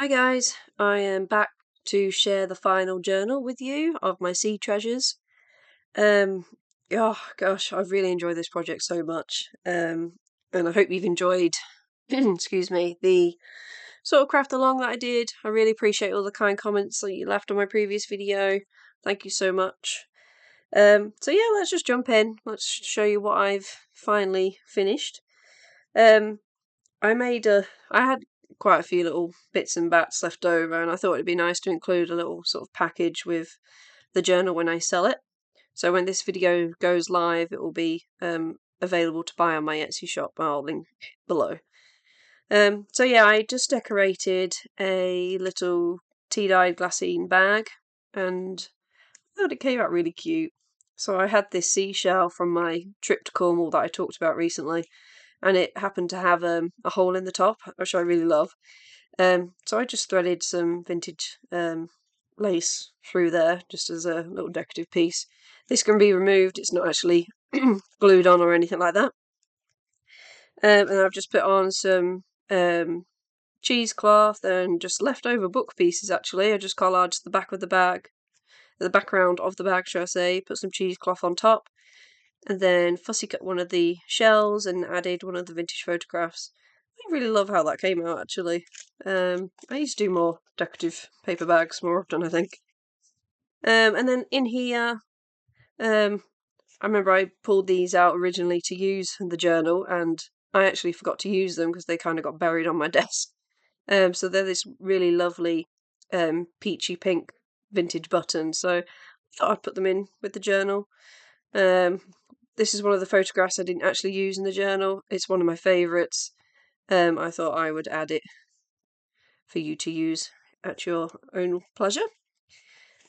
guys, I am back to share the final journal with you of my sea treasures. Oh gosh, I've really enjoyed this project so much. And I hope you've enjoyed, excuse me, the sort of craft along that I did. I really appreciate all the kind comments that you left on my previous video. Thank you so much. So yeah, let's just jump in. Let's show you what I've finally finished. I had quite a few little bits and bats left over, and I thought it'd be nice to include a little sort of package with the journal when I sell it. So when this video goes live, it will be available to buy on my Etsy shop. I'll link below. So yeah, I just decorated a little tea-dyed glassine bag, and I thought it came out really cute. So I had this seashell from my trip to Cornwall that I talked about recently, and it happened to have a hole in the top, which I really love. So I just threaded some vintage lace through there, just as a little decorative piece. This can be removed, it's not actually glued on or anything like that. And I've just put on some cheesecloth and just leftover book pieces actually. I just collaged the back of the bag, the background of the bag, should I say, put some cheesecloth on top, and then fussy cut one of the shells and added one of the vintage photographs. I really love how that came out actually. I need to do more decorative paper bags more often, I think. And then in here, I remember I pulled these out originally to use in the journal, and I actually forgot to use them because they kind of got buried on my desk. So they're this really lovely peachy pink vintage button, so I thought I'd put them in with the journal. This is one of the photographs I didn't actually use in the journal. It's one of my favourites. I thought I would add it for you to use at your own pleasure.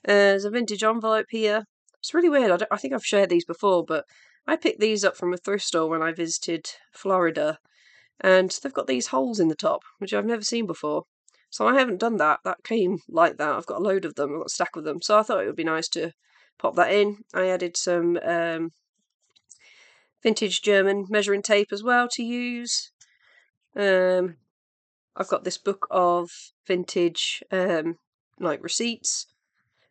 There's a vintage envelope here. It's really weird. I think I've shared these before, but I picked these up from a thrift store when I visited Florida, and they've got these holes in the top, which I've never seen before. So I haven't done that. That came like that. I've got a load of them. I've got a stack of them. So I thought it would be nice to pop that in. I added some vintage German measuring tape as well to use. I've got this book of vintage like receipts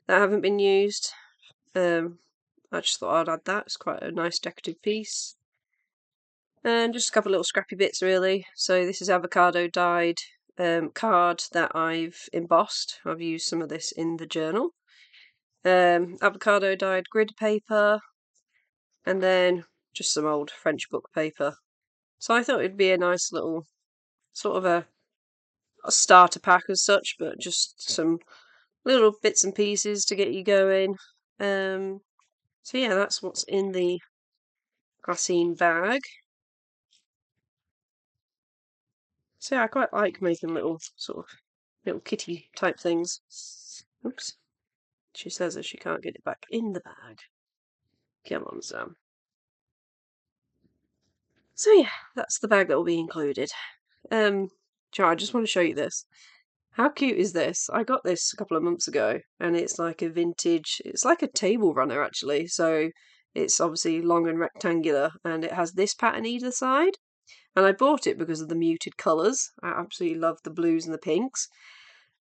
that haven't been used. I just thought I'd add that. It's quite a nice decorative piece. And just a couple of little scrappy bits really. So this is avocado dyed card that I've embossed. I've used some of this in the journal. Avocado dyed grid paper, and then just some old French book paper. So I thought it'd be a nice little sort of a starter pack as such, but just some little bits and pieces to get you going. So yeah, that's what's in the glassine bag. So yeah, I quite like making little sort of little kitty type things. Oops. She says that she can't get it back in the bag. Come on, Sam. So yeah, that's the bag that will be included. I just want to show you this. How cute is this? I got this a couple of months ago, and it's like a vintage, it's like a table runner actually, so it's obviously long and rectangular, and it has this pattern either side, and I bought it because of the muted colours. I absolutely love the blues and the pinks,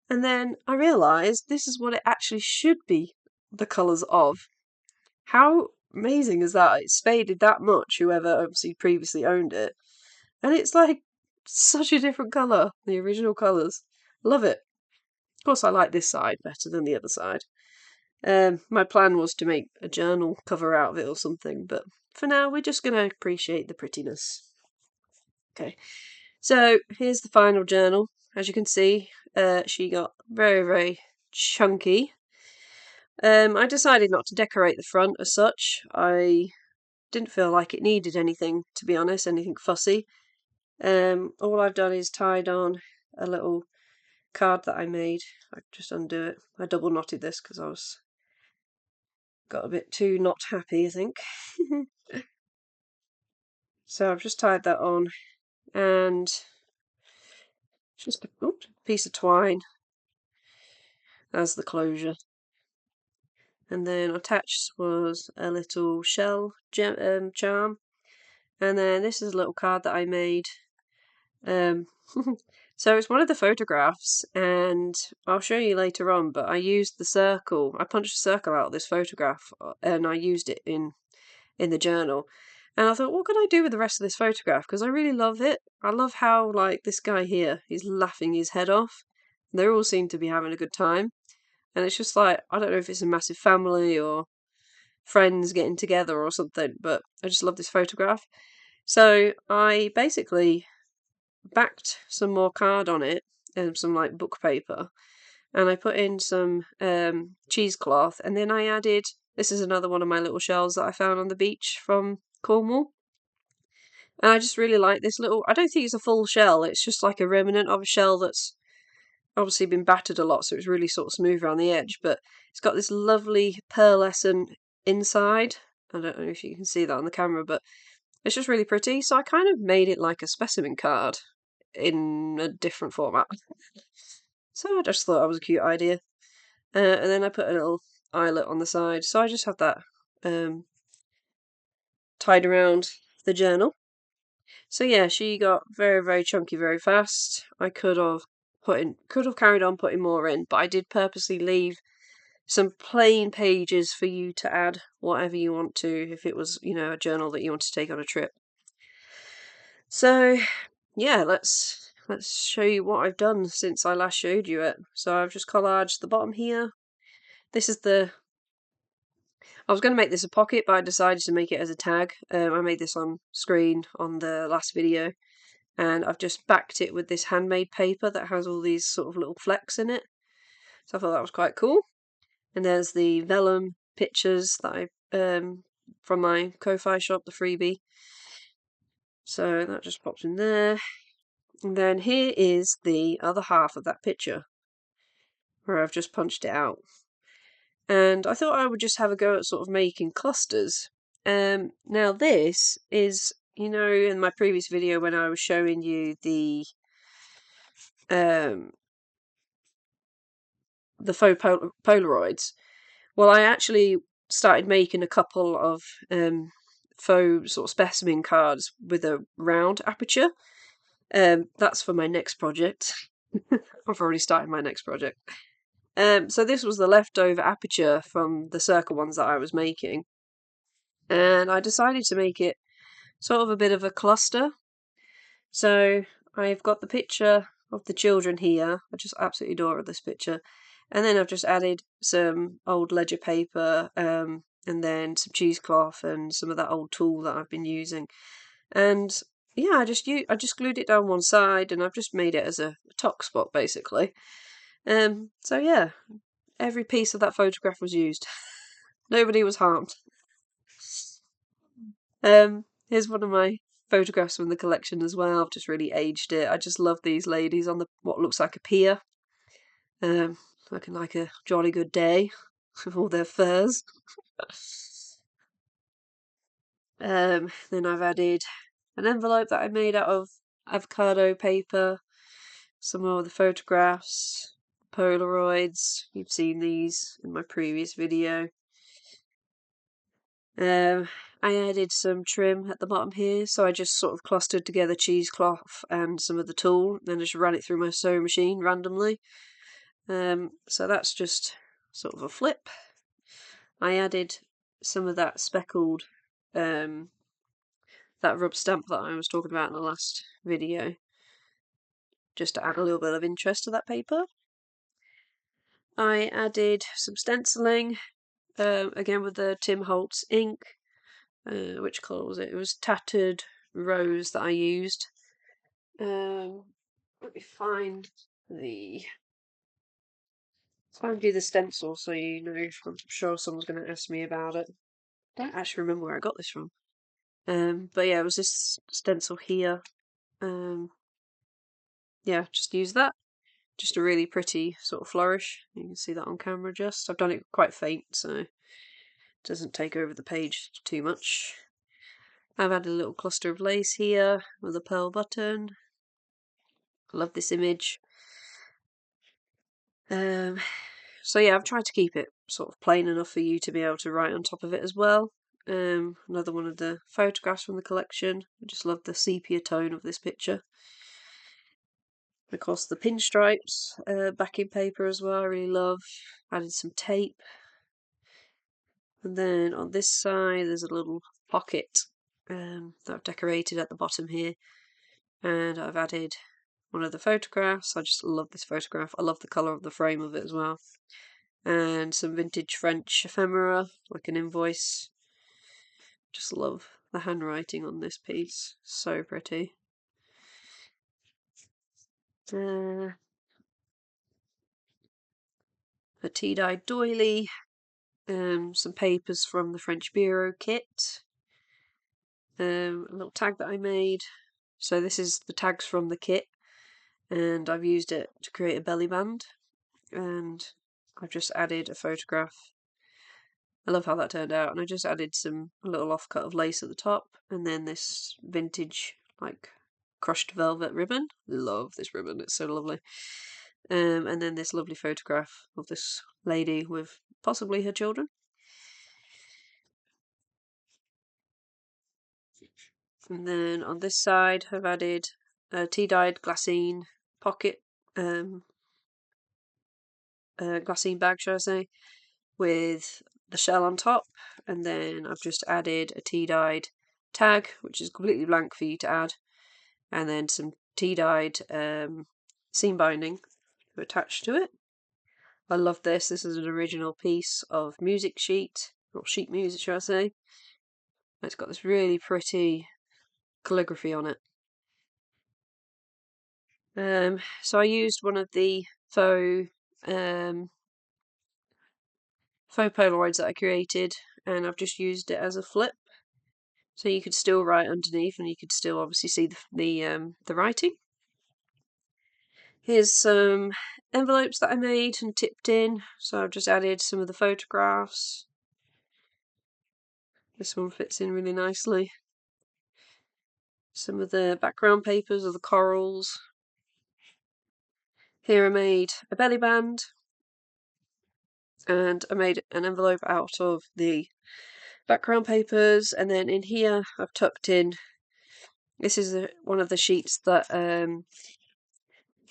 and then I realised this is what it actually should be the colours of. How amazing is that? It's faded that much, whoever obviously previously owned it, and it's like such a different colour, the original colours. Love it. Of course, I like this side better than the other side. My plan was to make a journal cover out of it or something, but for now, we're just going to appreciate the prettiness. Okay, so here's the final journal. As you can see, she got very, very chunky. I decided not to decorate the front as such. I didn't feel like it needed anything, to be honest, anything fussy. All I've done is tied on a little card that I made. I just undo it. I double knotted this because I got a bit too not happy, I think. So I've just tied that on, and just a piece of twine as the closure. And then attached was a little shell charm, and then this is a little card that I made. So it's one of the photographs, and I'll show you later on, but I used the circle. I punched a circle out of this photograph, and I used it in the journal. And I thought, what can I do with the rest of this photograph? Because I really love it. I love how, like, this guy here, he's laughing his head off. They all seem to be having a good time. And it's just like, I don't know if it's a massive family or friends getting together or something, but I just love this photograph. So I basically backed some more card on it and some like book paper, and I put in some cheesecloth, and then I added, this is another one of my little shells that I found on the beach from Cornwall. And I just really like this little, I don't think it's a full shell, it's just like a remnant of a shell that's obviously been battered a lot, so it's really sort of smooth around the edge, but it's got this lovely pearlescent inside. I don't know if you can see that on the camera, but it's just really pretty. So I kind of made it like a specimen card in a different format. So I just thought that was a cute idea. And then I put a little eyelet on the side. So I just have that tied around the journal. So yeah, she got very, very chunky very fast. I could have carried on putting more in, but I did purposely leave some plain pages for you to add whatever you want to if it was, a journal that you want to take on a trip. So yeah, let's show you what I've done since I last showed you it. So I've just collaged the bottom here. This is I was going to make this a pocket, but I decided to make it as a tag. I made this on screen on the last video, and I've just backed it with this handmade paper that has all these sort of little flecks in it. So I thought that was quite cool. And there's the vellum pictures that I from my Ko-Fi shop, the freebie. So that just pops in there. And then here is the other half of that picture, where I've just punched it out. And I thought I would just have a go at sort of making clusters. Now this is, in my previous video when I was showing you um, the faux Polaroids, well, I actually started making a couple of faux sort of specimen cards with a round aperture. That's for my next project. I've already started my next project. So this was the leftover aperture from the circle ones that I was making. And I decided to make it sort of a bit of a cluster. So I've got the picture of the children here. I just absolutely adore this picture. And then I've just added some old ledger paper, and then some cheesecloth and some of that old tool that I've been using. And yeah, I just glued it down one side, and I've just made it as a top spot basically. So yeah, every piece of that photograph was used. Nobody was harmed. Here's one of my photographs from the collection as well. I've just really aged it. I just love these ladies on what looks like a pier, looking like a jolly good day with all their furs. Then I've added an envelope that I made out of avocado paper, some more of the photographs, Polaroids. You've seen these in my previous video. I added some trim at the bottom here, so I just sort of clustered together cheesecloth and some of the tool, then just ran it through my sewing machine randomly. So that's just sort of a flip. I added some of that speckled, that rub stamp that I was talking about in the last video, just to add a little bit of interest to that paper. I added some stenciling, again with the Tim Holtz ink. Which colour was it? It was tattered rose that I used. Let me find you the stencil so you know. I'm sure someone's going to ask me about it. I don't actually remember where I got this from. But yeah, it was this stencil here. Yeah, just use that. Just a really pretty sort of flourish. You can see that on camera just. I've done it quite faint so it doesn't take over the page too much. I've added a little cluster of lace here with a pearl button. I love this image. So yeah, I've tried to keep it sort of plain enough for you to be able to write on top of it as well. Another one of the photographs from the collection. I just love the sepia tone of this picture. Of course, the pinstripes backing paper as well, I really love. Added some tape. And then on this side, there's a little pocket that I've decorated at the bottom here. And I've added one of the photographs. I just love this photograph. I love the colour of the frame of it as well. And some vintage French ephemera, like an invoice. Just love the handwriting on this piece. So pretty. A tea-dyed doily. Some papers from the French Bureau kit. A little tag that I made. So this is the tags from the kit, and I've used it to create a belly band, and I've just added a photograph. I love how that turned out, and I just added a little offcut of lace at the top, and then this vintage like crushed velvet ribbon. Love this ribbon, it's so lovely. And then this lovely photograph of this lady with possibly her children. And then on this side I've added a tea-dyed glassine pocket, glassine bag, should I say, with the shell on top, and then I've just added a tea-dyed tag, which is completely blank for you to add, and then some tea-dyed seam binding to attach to it. I love this. This is an original piece of music sheet, or sheet music, should I say. It's got this really pretty calligraphy on it. So I used one of the faux Polaroids that I created, and I've just used it as a flip, so you could still write underneath, and you could still obviously see the writing. Here's some envelopes that I made and tipped in, so I've just added some of the photographs. This one fits in really nicely. Some of the background papers of the corals. Here I made a belly band, and I made an envelope out of the background papers, and then in here I've tucked in, this is one of the sheets that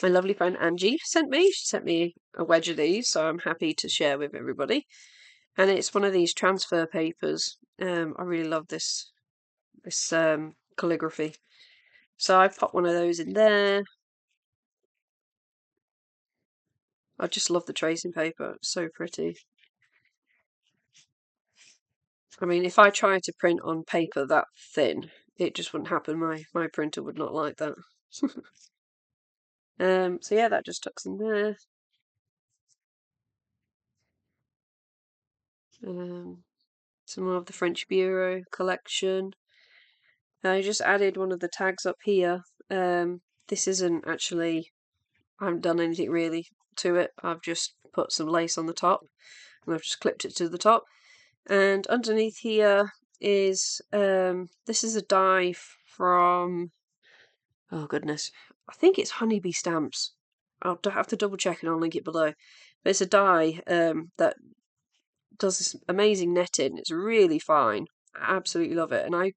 my lovely friend Angie sent me. She sent me a wedge of these, so I'm happy to share with everybody. And it's one of these transfer papers. I really love this calligraphy. So I popped one of those in there. I just love the tracing paper. It's so pretty. I mean, if I tried to print on paper that thin, it just wouldn't happen. My printer would not like that. So yeah, that just tucks in there. Some more of the French Bureau collection. I just added one of the tags up here. This isn't actually, I haven't done anything really to it. I've just put some lace on the top, and I've just clipped it to the top. And underneath here is, this is a die from, oh goodness, I think it's Honeybee Stamps. I'll have to double check and I'll link it below. But it's a die that does this amazing netting. It's really fine. I absolutely love it. And I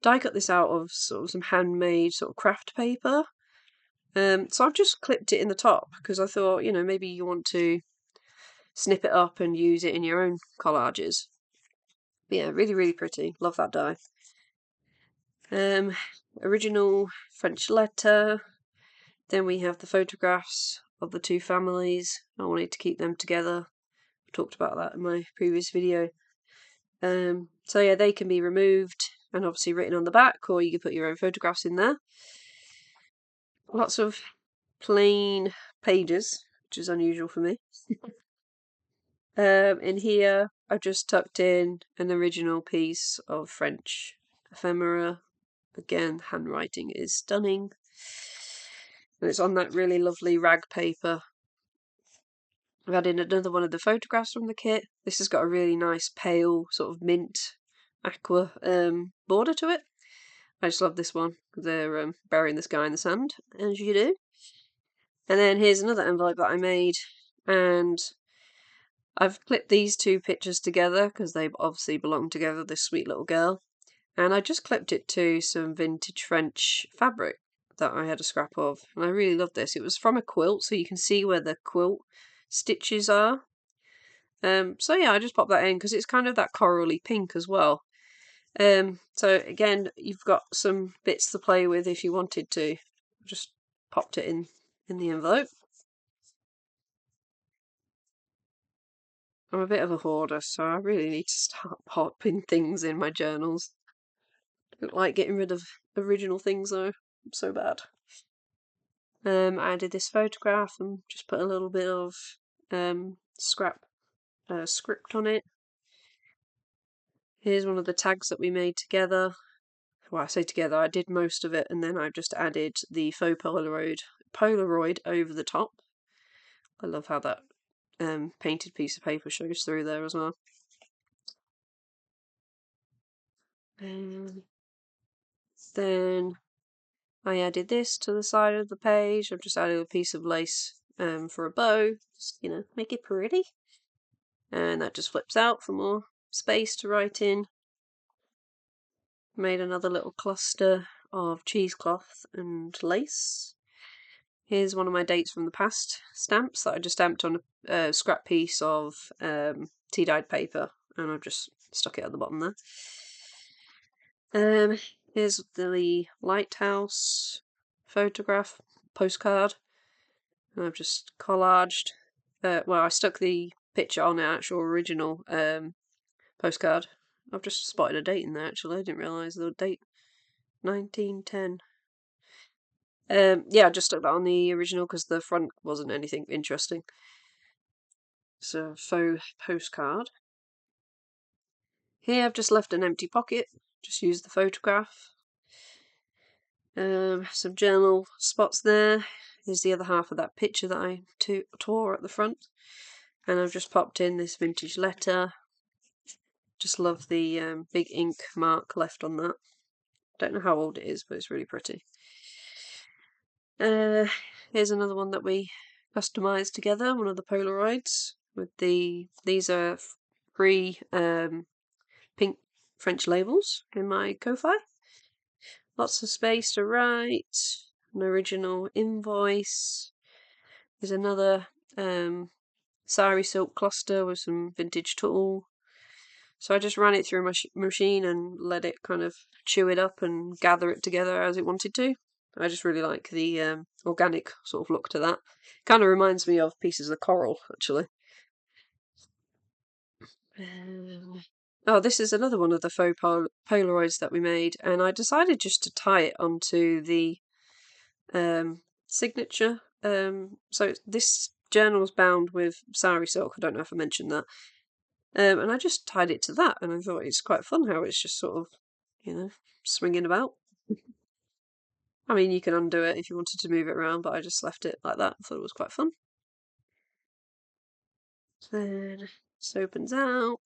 die cut this out of sort of some handmade sort of craft paper. So I've just clipped it in the top because I thought, you know, maybe you want to snip it up and use it in your own collages. But yeah, really, really pretty. Love that die. Original French letter. Then we have the photographs of the two families. I wanted to keep them together. I talked about that in my previous video. So yeah, they can be removed and obviously written on the back, or you can put your own photographs in there. Lots of plain pages, which is unusual for me. In here, I've just tucked in an original piece of French ephemera. Again, handwriting is stunning. And it's on that really lovely rag paper. I've added another one of the photographs from the kit. This has got a really nice pale sort of mint aqua border to it. I just love this one because they're burying this guy in the sand, as you do. And then here's another envelope that I made, and I've clipped these two pictures together because they obviously belong together, this sweet little girl. And I just clipped it to some vintage French fabric that I had a scrap of, and I really love this. It was from a quilt, so you can see where the quilt stitches are. So yeah, I just popped that in because it's kind of that corally pink as well. So again, you've got some bits to play with if you wanted to. Just popped it in the envelope. I'm a bit of a hoarder, so I really need to start popping things in my journals. I don't like getting rid of original things though. I'm so bad. I added this photograph and just put a little bit of script on it. Here's one of the tags that we made together. Well, I say together, I did most of it, and then I just added the faux Polaroid over the top. I love how that painted piece of paper shows through there as well. Then I added this to the side of the page. I've just added a piece of lace for a bow, just, make it pretty. And that just flips out for more space to write in. Made another little cluster of cheesecloth and lace. Here's one of my dates from the past stamps that I just stamped on a scrap piece of tea-dyed paper, and I've just stuck it at the bottom there. Here's the lighthouse photograph postcard, and I've just collaged. Well, I stuck the picture on the actual original postcard. I've just spotted a date in there actually. I didn't realise the date. 1910. Yeah, I just stuck that on the original because the front wasn't anything interesting. So, faux postcard. Here I've just left an empty pocket, just used the photograph. Some journal spots there. Here's the other half of that picture that I tore at the front. And I've just popped in this vintage letter. Just love the big ink mark left on that. Don't know how old it is, but it's really pretty. Here's another one that we customised together, one of the Polaroids. These are free pink French labels in my Ko-Fi. Lots of space to write. An original invoice. There's another sari silk cluster with some vintage tulle. So I just ran it through my machine and let it kind of chew it up and gather it together as it wanted to. I just really like the organic sort of look to that. Kind of reminds me of pieces of coral, actually. Oh, this is another one of the faux Polaroids that we made, and I decided just to tie it onto the signature. So this journal's bound with sari silk. I don't know if I mentioned that. And I just tied it to that, and I thought it's quite fun how it's just sort of, swinging about. I mean, you can undo it if you wanted to move it around, but I just left it like that. I thought it was quite fun. Then this opens out.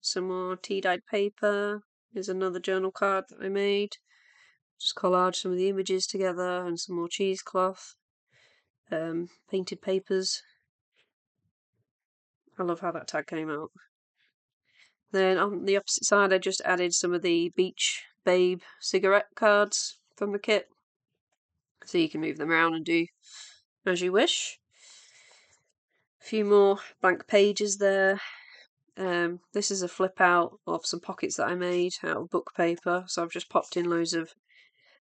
Some more tea-dyed paper. Here's another journal card that I made. Just collage some of the images together and some more cheesecloth. Painted papers. I love how that tag came out. Then on the opposite side, I just added some of the Beach Babe cigarette cards from the kit. So you can move them around and do as you wish. A few more blank pages there. This is a flip out of some pockets that I made out of book paper. So I've just popped in loads of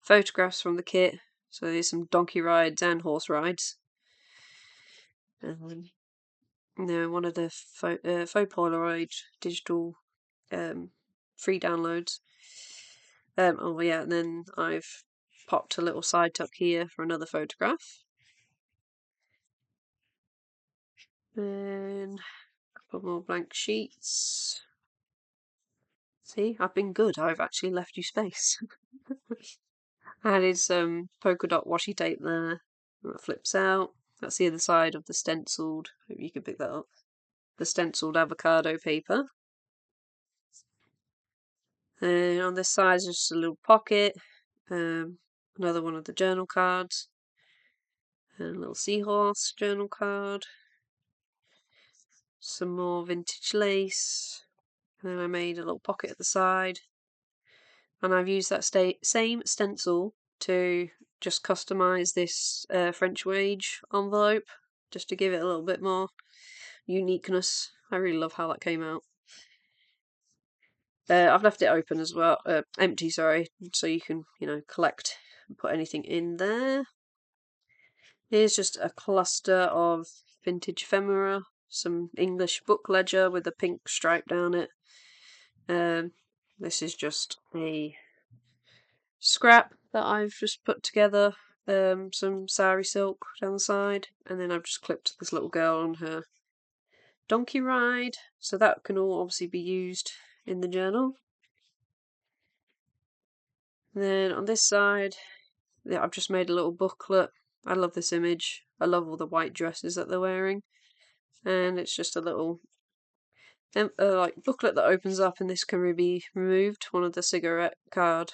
photographs from the kit. So there's some donkey rides and horse rides. One of the faux Polaroid digital free downloads. Oh yeah, and then I've popped a little side tuck here for another photograph. Then a couple more blank sheets. See, I've been good. I've actually left you space. I added some polka dot washi tape there. That flips out. That's the other side of the stenciled. Hope you can pick that up. The stenciled avocado paper. And on this side is just a little pocket. Another one of the journal cards. And a little seahorse journal card. Some more vintage lace. And then I made a little pocket at the side. And I've used that same stencil to just customise this French wage envelope just to give it a little bit more uniqueness. I really love how that came out. I've left it open as well, empty, sorry, so you can, collect and put anything in there. Here's just a cluster of vintage ephemera, some English book ledger with a pink stripe down it. This is just a scrap that I've just put together, some sari silk down the side, and then I've just clipped this little girl on her donkey ride, so that can all obviously be used in the journal. And then on this side, yeah, I've just made a little booklet. I love this image. I love all the white dresses that they're wearing, and it's just a little like booklet that opens up, and this can be removed. One of the cigarette card,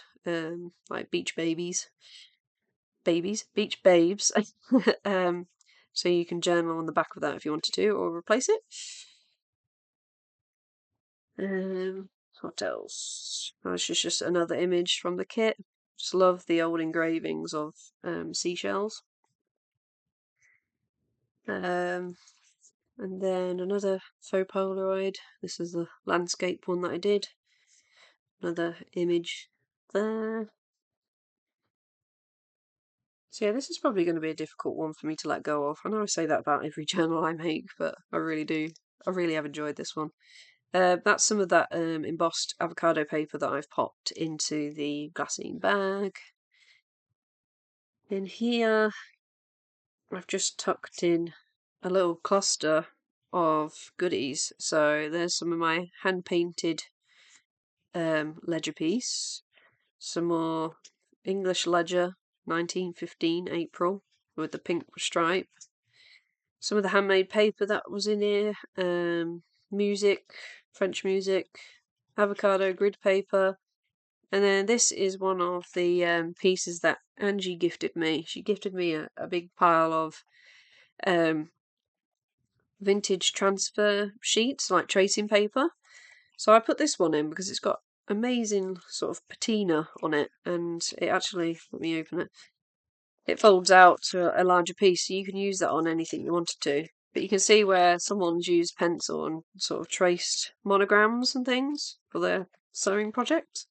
like beach babes, beach babes. So you can journal on the back of that if you wanted to, or replace it. What else? Oh, this is just another image from the kit. Just love the old engravings of seashells. And then another faux Polaroid. This is the landscape one that I did. Another image there. So yeah, this is probably going to be a difficult one for me to let go of. I know I say that about every journal I make, but I really do. I really have enjoyed this one. That's some of that embossed avocado paper that I've popped into the glassine bag. In here, I've just tucked in a little cluster of goodies. So there's some of my hand-painted ledger piece, some more English ledger, 1915 April, with the pink stripe, some of the handmade paper that was in here, music, French music, avocado grid paper, and then this is one of the pieces that Angie gifted me. She gifted me a big pile of vintage transfer sheets, like tracing paper. So I put this one in because it's got amazing sort of patina on it, and it actually, let me open it, it folds out to a larger piece, so you can use that on anything you wanted to. But you can see where someone's used pencil and sort of traced monograms and things for their sewing project.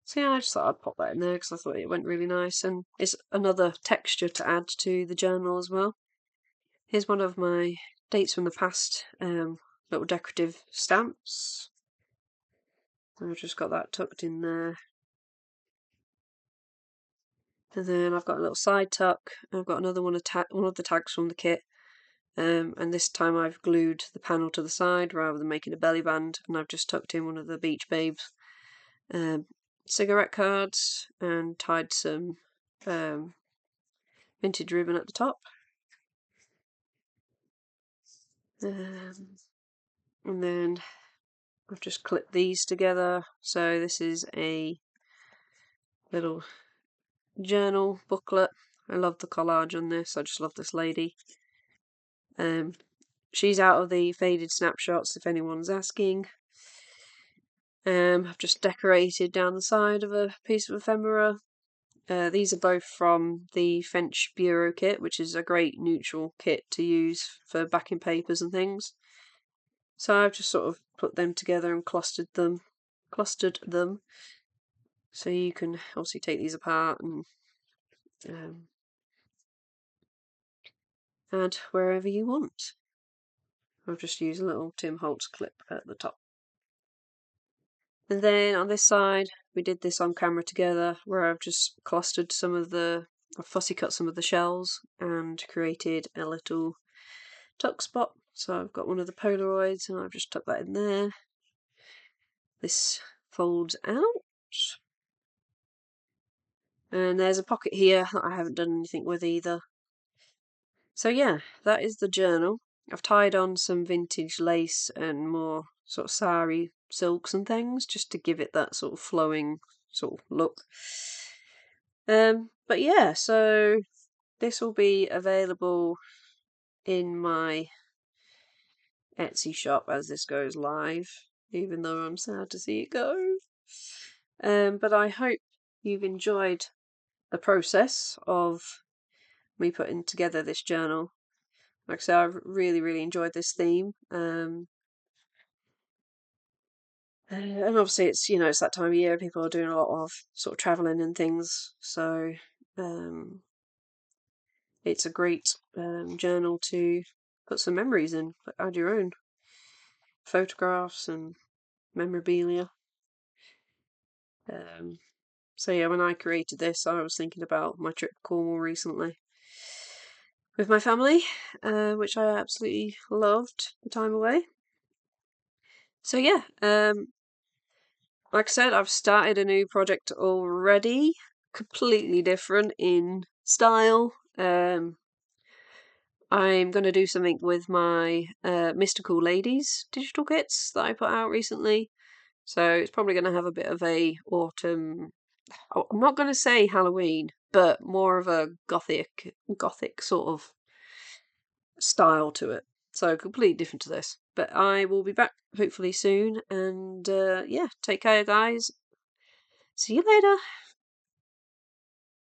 So yeah, I just thought I'd pop that in there because I thought it went really nice, and it's another texture to add to the journal as well. Here's one of my dates from the past, little decorative stamps. I've just got that tucked in there. And then I've got a little side tuck. I've got another one of the tags from the kit. And this time I've glued the panel to the side rather than making a belly band, and I've just tucked in one of the Beach Babes cigarette cards and tied some vintage ribbon at the top. And then I've just clipped these together. So this is a little journal booklet. I love the collage on this. I just love this lady. She's out of the faded snapshots, if anyone's asking. I've just decorated down the side of a piece of ephemera. These are both from the French Bureau kit, which is a great neutral kit to use for backing papers and things. So I've just sort of put them together and clustered them. So you can obviously take these apart and add wherever you want. I've just used a little Tim Holtz clip at the top. And then on this side, we did this on camera together, where I've just clustered I've fussy cut some of the shells and created a little tuck spot. So I've got one of the Polaroids and I've just tucked that in there. This folds out. And there's a pocket here that I haven't done anything with either. So yeah, that is the journal. I've tied on some vintage lace and more sort of sari silks and things just to give it that sort of flowing sort of look. But yeah, so this will be available in my Etsy shop as this goes live, even though I'm sad to see it go. But I hope you've enjoyed the process of me putting together this journal. Like I said, I've really enjoyed this theme. And obviously it's, it's that time of year, people are doing a lot of sort of travelling and things, so it's a great journal to put some memories in, add your own photographs and memorabilia. So yeah, when I created this, I was thinking about my trip to Cornwall recently with my family, which I absolutely loved the time away. So yeah, like I said, I've started a new project already, completely different in style. I'm going to do something with my Mystical Ladies digital kits that I put out recently. So it's probably going to have a bit of a autumn. I'm not going to say Halloween, but more of a gothic sort of style to it. So completely different to this. But I will be back hopefully soon. And yeah, take care, guys. See you later.